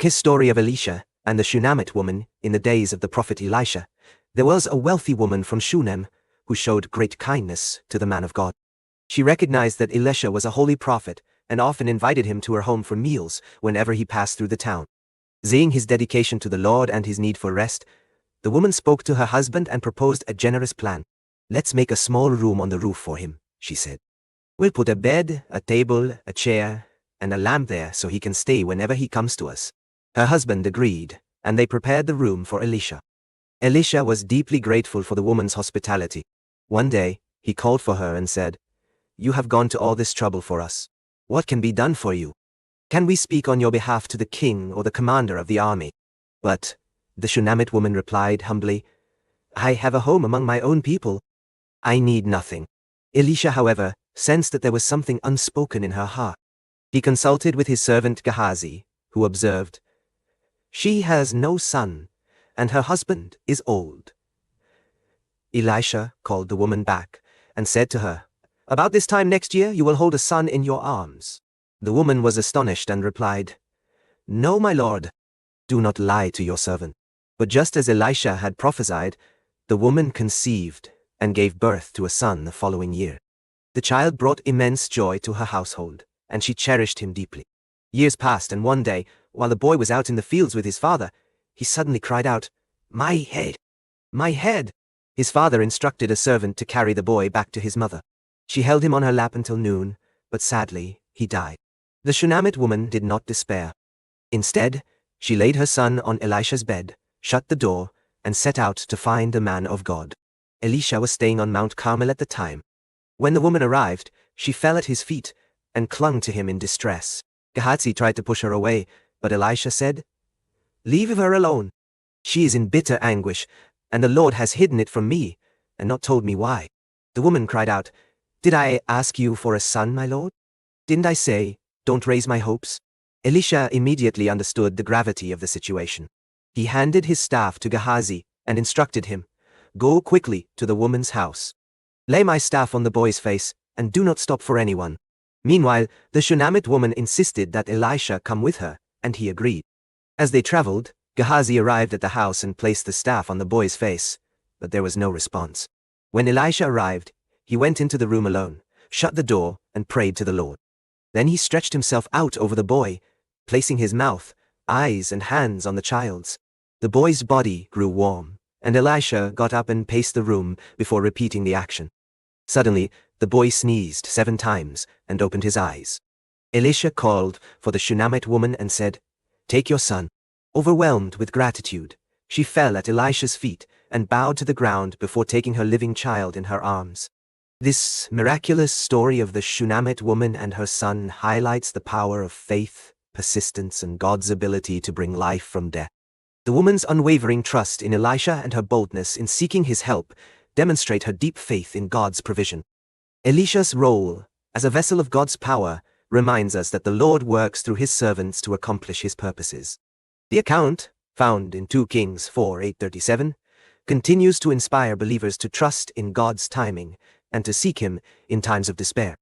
His story of Elisha and the Shunammite woman in the days of the prophet Elisha. There was a wealthy woman from Shunem who showed great kindness to the man of God. She recognized that Elisha was a holy prophet and often invited him to her home for meals whenever he passed through the town. Seeing his dedication to the Lord and his need for rest, the woman spoke to her husband and proposed a generous plan. "Let's make a small room on the roof for him," she said. "We'll put a bed, a table, a chair, and a lamp there so he can stay whenever he comes to us." Her husband agreed, and they prepared the room for Elisha. Elisha was deeply grateful for the woman's hospitality. One day, he called for her and said, "You have gone to all this trouble for us. What can be done for you? Can we speak on your behalf to the king or the commander of the army?" But the Shunammite woman replied humbly, "I have a home among my own people. I need nothing." Elisha, however, sensed that there was something unspoken in her heart. He consulted with his servant Gehazi, who observed, "She has no son, and her husband is old." Elisha called the woman back and said to her, "About this time next year you will hold a son in your arms." The woman was astonished and replied, "No, my lord, do not lie to your servant." But just as Elisha had prophesied, the woman conceived and gave birth to a son the following year. The child brought immense joy to her household, and she cherished him deeply. Years passed, and one day, while the boy was out in the fields with his father, he suddenly cried out, "My head! My head!" His father instructed a servant to carry the boy back to his mother. She held him on her lap until noon, but sadly, he died. The Shunammite woman did not despair. Instead, she laid her son on Elisha's bed, shut the door, and set out to find the man of God. Elisha was staying on Mount Carmel at the time. When the woman arrived, she fell at his feet and clung to him in distress. Gehazi tried to push her away, but Elisha said, "Leave her alone. She is in bitter anguish, and the Lord has hidden it from me and not told me why." The woman cried out, "Did I ask you for a son, my lord? Didn't I say, 'Don't raise my hopes'?" Elisha immediately understood the gravity of the situation. He handed his staff to Gehazi and instructed him, "Go quickly to the woman's house. Lay my staff on the boy's face, and do not stop for anyone." Meanwhile, the Shunammite woman insisted that Elisha come with her, and he agreed. As they traveled, Gehazi arrived at the house and placed the staff on the boy's face, but there was no response. When Elisha arrived, he went into the room alone, shut the door, and prayed to the Lord. Then he stretched himself out over the boy, placing his mouth, eyes, and hands on the child's. The boy's body grew warm, and Elisha got up and paced the room before repeating the action. Suddenly, the boy sneezed 7 times and opened his eyes. Elisha called for the Shunammite woman and said, "Take your son." Overwhelmed with gratitude, she fell at Elisha's feet and bowed to the ground before taking her living child in her arms. This miraculous story of the Shunammite woman and her son highlights the power of faith, persistence, and God's ability to bring life from death. The woman's unwavering trust in Elisha and her boldness in seeking his help demonstrate her deep faith in God's provision. Elisha's role as a vessel of God's power reminds us that the Lord works through his servants to accomplish his purposes. The account, found in 2 Kings 4:8-37, continues to inspire believers to trust in God's timing and to seek him in times of despair.